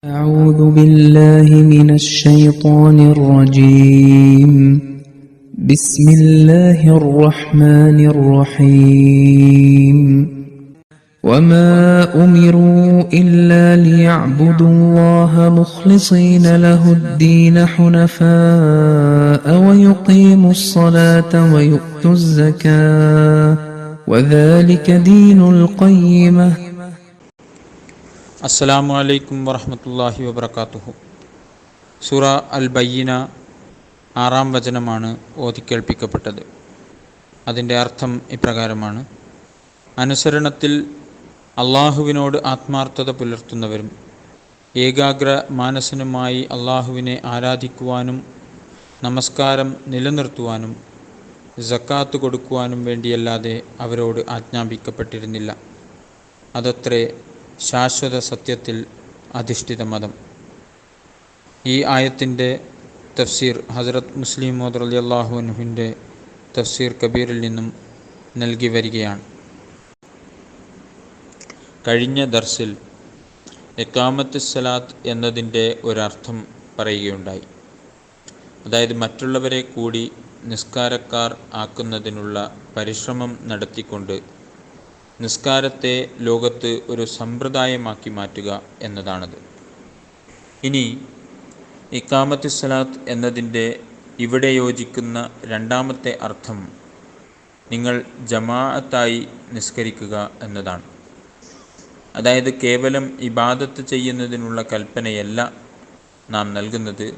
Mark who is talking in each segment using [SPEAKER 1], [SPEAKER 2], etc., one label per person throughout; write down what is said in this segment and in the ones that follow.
[SPEAKER 1] أعوذ بالله من الشيطان الرجيم بسم الله الرحمن الرحيم وما أمروا إلا ليعبدوا الله مخلصين له الدين حنفاء ويقيموا الصلاة ويؤتوا الزكاة وذلك دين القيمة.
[SPEAKER 2] അസ്സലാമു അലൈക്കും വറഹ്മത്തുള്ളാഹി വബറകാതുഹു. സൂറ അൽ ബയ്യിന 6-ാം വചനമാണ് ഓതിക്കേൾപ്പിക്കപ്പെട്ടത്. അതിൻ്റെ അർത്ഥം ഇപ്രകാരമാണ്: അനുസരണത്തിൽ അള്ളാഹുവിനോട് ആത്മാർത്ഥത പുലർത്തുന്നവരും ഏകാഗ്ര മാനസനുമായി അള്ളാഹുവിനെ ആരാധിക്കുവാനും നമസ്കാരം നിലനിർത്തുവാനും സക്കാത്ത് കൊടുക്കുവാനും വേണ്ടിയല്ലാതെ അവരോട് ആജ്ഞാപിക്കപ്പെട്ടിരുന്നില്ല. അതത്രേ ശാശ്വത സത്യത്തിൽ അധിഷ്ഠിത മതം. ഈ ആയത്തിൻ്റെ തഫ്സീർ ഹസ്രത്ത് മുസ്ലിം മൗദ് റളിയല്ലാഹു അൻഹുവിൻ്റെ തഫ്സീർ കബീറിൽ നിന്നും നൽകി വരികയാണ്. കഴിഞ്ഞ ദർസിൽ ഇഖാമത്ത് സ്വലാത്ത് എന്നതിൻ്റെ ഒരർത്ഥം പറയുകയുണ്ടായി. അതായത് മറ്റുള്ളവരെ കൂടി നിസ്കാരക്കാർ ആക്കുന്നതിനുള്ള പരിശ്രമം നടത്തിക്കൊണ്ട് നിസ്കാരത്തെ ലോകത്ത് ഒരു സമ്പ്രദായമാക്കി മാറ്റുക എന്നതാണത്. ഇനി ഇഖാമത്ത് സ്വലാത്ത് എന്നതിൻ്റെ ഇവിടെ യോജിക്കുന്ന രണ്ടാമത്തെ അർത്ഥം നിങ്ങൾ ജമാഅത്തായി നിസ്കരിക്കുക എന്നതാണ്. അതായത് കേവലം ഇബാദത്ത് ചെയ്യുന്നതിനുള്ള കൽപ്പനയല്ല നാം നൽകുന്നത്,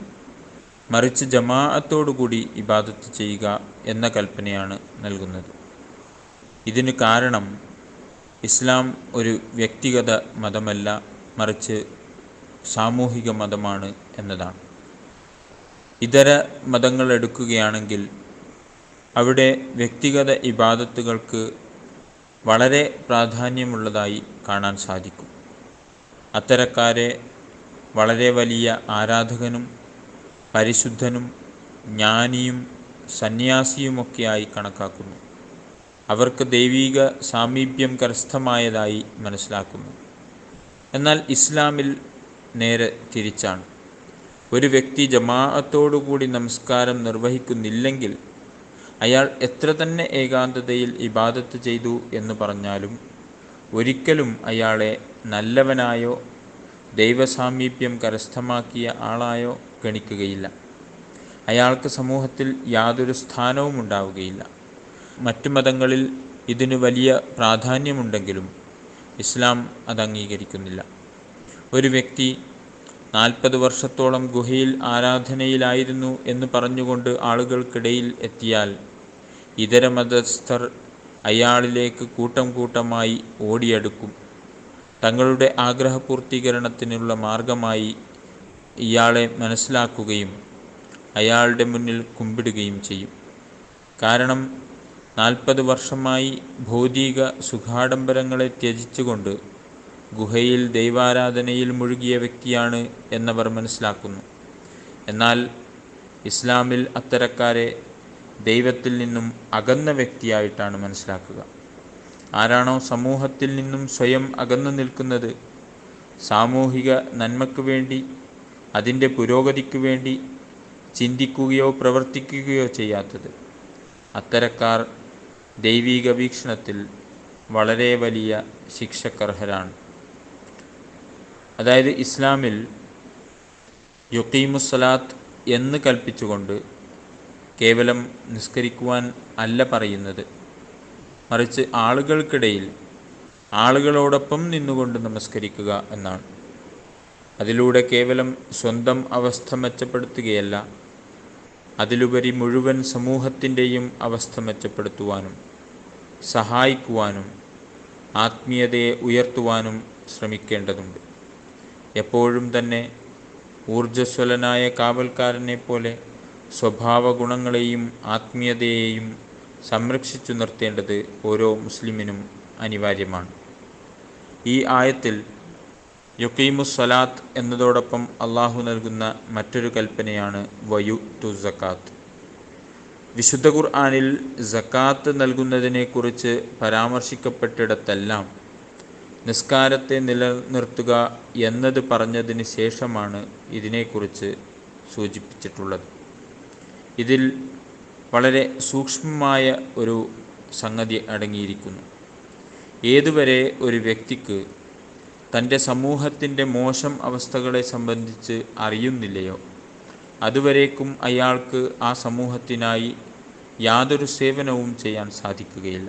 [SPEAKER 2] മറിച്ച് ജമാഅത്തോടുകൂടി ഇബാദത്ത് ചെയ്യുക എന്ന കൽപ്പനയാണ് നൽകുന്നത്. ഇതിന് കാരണം ഇസ്ലാം ഒരു വ്യക്തിഗത മതമല്ല, മറിച്ച് സാമൂഹിക മതമാണ് എന്നതാണ്. ഇതര മതങ്ങൾ എടുക്കുകയാണെങ്കിൽ അവിടെ വ്യക്തിഗത ഇബാദത്തുകൾക്ക് വളരെ പ്രാധാന്യമുള്ളതായി കാണാൻ സാധിക്കും. അത്തരക്കാരെ വളരെ വലിയ ആരാധകനും പരിശുദ്ധനും ജ്ഞാനിയും സന്യാസിയുമൊക്കെയായി കണക്കാക്കുന്നു. അവർക്ക് ദൈവീക സാമീപ്യം കരസ്ഥമായതായി മനസ്സിലാക്കുന്നു. എന്നാൽ ഇസ്ലാമിൽ നേരെ തിരിച്ചാണ്. ഒരു വ്യക്തി ജമാഅത്തോടുകൂടി നമസ്കാരം നിർവഹിക്കുന്നില്ലെങ്കിൽ അയാൾ എത്ര തന്നെ ഏകാന്തതയിൽ ഇബാദത്ത് ചെയ്തു എന്ന് പറഞ്ഞാലും ഒരിക്കലും അയാളെ നല്ലവനായോ ദൈവസാമീപ്യം കരസ്ഥമാക്കിയ ആളായോ ഗണിക്കുകയില്ല. അയാൾക്ക് സമൂഹത്തിൽ യാതൊരു സ്ഥാനവും ഉണ്ടാവുകയില്ല. മറ്റു മതങ്ങളിൽ ഇതിന് വലിയ പ്രാധാന്യമുണ്ടെങ്കിലും ഇസ്ലാം അത് അംഗീകരിക്കുന്നില്ല. ഒരു വ്യക്തി 40 വർഷത്തോളം ഗുഹയിൽ ആരാധനയിലായിരുന്നു എന്ന് പറഞ്ഞുകൊണ്ട് ആളുകൾക്കിടയിൽ എത്തിയാൽ ഇതര മതസ്ഥർ അയാളിലേക്ക് കൂട്ടം കൂട്ടമായി ഓടിയടുക്കും. തങ്ങളുടെ ആഗ്രഹപൂർത്തീകരണത്തിനുള്ള മാർഗമായി ഇയാളെ മനസ്സിലാക്കുകയും അയാളുടെ മുന്നിൽ കുമ്പിടുകയും ചെയ്യും. കാരണം 40 വർഷമായി ഭൗതിക സുഖാഡംബരങ്ങളെ ത്യജിച്ചുകൊണ്ട് ഗുഹയിൽ ദൈവാരാധനയിൽ മുഴുകിയ വ്യക്തിയാണ് എന്നവർ മനസ്സിലാക്കുന്നു. എന്നാൽ ഇസ്ലാമിൽ അത്തരക്കാരെ ദൈവത്തിൽ നിന്നും അകന്ന വ്യക്തിയായിട്ടാണ് മനസ്സിലാക്കുക. ആരാണോ സമൂഹത്തിൽ നിന്നും സ്വയം അകന്നു നിൽക്കുന്നത്, സാമൂഹിക നന്മയ്ക്ക് വേണ്ടി അതിൻ്റെ പുരോഗതിക്ക് വേണ്ടി ചിന്തിക്കുകയോ പ്രവർത്തിക്കുകയോ ചെയ്യാത്തത്, അത്തരക്കാർ ദൈവീക വീക്ഷണത്തിൽ വളരെ വലിയ ശിക്ഷക്കർഹരാണ്. അതായത് ഇസ്ലാമിൽ യുഖീമുസ്സലാത്ത് എന്ന് കൽപ്പിച്ചുകൊണ്ട് കേവലം നിസ്കരിക്കുവാൻ അല്ല പറയുന്നത്, മറിച്ച് ആളുകൾക്കിടയിൽ ആളുകളോടൊപ്പം നിന്നുകൊണ്ട് നമസ്കരിക്കുക എന്നാണ്. അതിലൂടെ കേവലം സ്വന്തം അവസ്ഥ മെച്ചപ്പെടുത്തുകയല്ല, അതിലുപരി മുഴുവൻ സമൂഹത്തിൻ്റെയും അവസ്ഥ മെച്ചപ്പെടുത്തുവാനും സഹായിക്കുവാനും ആത്മീയതയെ ഉയർത്തുവാനും ശ്രമിക്കേണ്ടതുണ്ട്. എപ്പോഴും തന്നെ ഊർജ്ജസ്വലനായ കാവൽക്കാരനെ പോലെ സ്വഭാവ ഗുണങ്ങളെയും ആത്മീയതയെയും സംരക്ഷിച്ചു നിർത്തേണ്ടത് ഓരോ മുസ്ലിമിനും അനിവാര്യമാണ്. ഈ ആയത്തിൽ യുഖീമുസ്സലാത്ത് എന്നതോടൊപ്പം അള്ളാഹു നൽകുന്ന മറ്റൊരു കൽപ്പനയാണ് വയുത്തു സക്കാത്ത്. വിശുദ്ധ ഖുർആനിൽ സക്കാത്ത് നൽകുന്നതിനെക്കുറിച്ച് പരാമർശിക്കപ്പെട്ടിടത്തെല്ലാം നിസ്കാരത്തെ നിലനിർത്തുക എന്നത് പറഞ്ഞതിന് ശേഷമാണ് ഇതിനെക്കുറിച്ച് സൂചിപ്പിച്ചിട്ടുള്ളത്. ഇതിൽ വളരെ സൂക്ഷ്മമായ ഒരു സംഗതി അടങ്ങിയിരിക്കുന്നു. ഏതുവരെ ഒരു വ്യക്തിക്ക് തൻ്റെ സമൂഹത്തിൻ്റെ മോശം അവസ്ഥകളെ സംബന്ധിച്ച് അറിയുന്നില്ലയോ അതുവരേക്കും അയാൾക്ക് ആ സമൂഹത്തിനായി യാതൊരു സേവനവും ചെയ്യാൻ സാധിക്കുകയില്ല.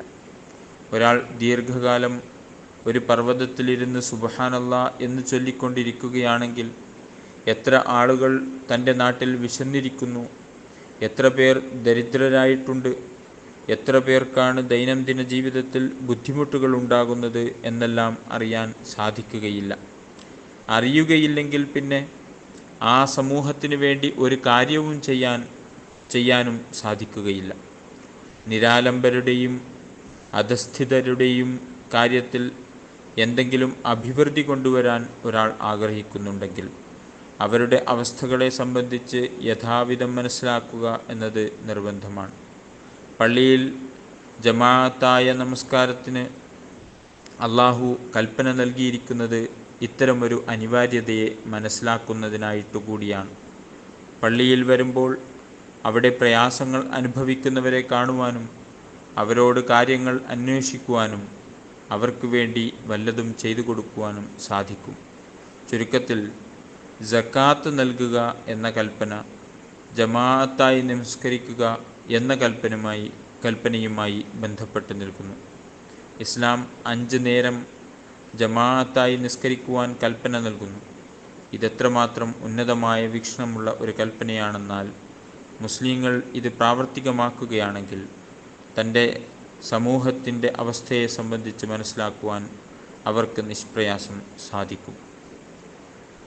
[SPEAKER 2] ഒരാൾ ദീർഘകാലം ഒരു പർവ്വതത്തിലിരുന്ന് സുബ്ഹാനല്ലാഹ് എന്ന് ചൊല്ലിക്കൊണ്ടിരിക്കുകയാണെങ്കിൽ എത്ര ആളുകൾ തൻ്റെ നാട്ടിൽ വിശന്നിരിക്കുന്നു, എത്ര പേർ ദരിദ്രരായിട്ടുണ്ട്, എത്ര പേർക്കാണ് ദൈനംദിന ജീവിതത്തിൽ ബുദ്ധിമുട്ടുകൾ ഉണ്ടാകുന്നത് എന്നെല്ലാം അറിയാൻ സാധിക്കുകയില്ല. അറിയുകയില്ലെങ്കിൽ പിന്നെ ആ സമൂഹത്തിന് വേണ്ടി ഒരു കാര്യവും ചെയ്യാനും സാധിക്കുകയില്ല. നിരാലംബരുടെയും അധസ്ഥിതരുടെയും കാര്യത്തിൽ എന്തെങ്കിലും അഭിവൃദ്ധി കൊണ്ടുവരാൻ ഒരാൾ ആഗ്രഹിക്കുന്നുണ്ടെങ്കിൽ അവരുടെ അവസ്ഥകളെ സംബന്ധിച്ച് യഥാവിധം മനസ്സിലാക്കുക എന്നത് നിർബന്ധമാണ്. പള്ളിയിൽ ജമാഅത്തായ നമസ്കാരത്തിന് അള്ളാഹു കൽപ്പന നൽകിയിരിക്കുന്നത് ഇത്തരമൊരു അനിവാര്യതയെ മനസ്സിലാക്കുന്നതിനായിട്ടുകൂടിയാണ്. പള്ളിയിൽ വരുമ്പോൾ അവിടെ പ്രയാസങ്ങൾ അനുഭവിക്കുന്നവരെ കാണുവാനും അവരോട് കാര്യങ്ങൾ അന്വേഷിക്കുവാനും അവർക്ക് വേണ്ടി വല്ലതും ചെയ്തു കൊടുക്കുവാനും സാധിക്കും. ചുരുക്കത്തിൽ സക്കാത്ത് നൽകുക എന്ന കൽപ്പന ജമാഅത്തായി നമസ്കരിക്കുക എന്ന കൽപ്പനയുമായി ബന്ധപ്പെട്ട് നിൽക്കുന്നു. ഇസ്ലാം 5 നേരം ജമാഅത്തായി നിസ്കരിക്കുവാൻ കൽപ്പന നൽകുന്നു. ഇതെത്രമാത്രം ഉന്നതമായ വീക്ഷണമുള്ള ഒരു കൽപ്പനയാണെന്നാൽ മുസ്ലിങ്ങൾ ഇത് പ്രാവർത്തികമാക്കുകയാണെങ്കിൽ തൻ്റെ സമൂഹത്തിൻ്റെ അവസ്ഥയെ സംബന്ധിച്ച് മനസ്സിലാക്കുവാൻ അവർക്ക് നിഷ്പ്രയാസം സാധിക്കും.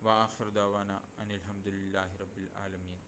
[SPEAKER 2] വആഖിറു ദഅവാന അനിൽ ഹംദുലില്ലാഹി റബ്ബിൽ ആലമീൻ.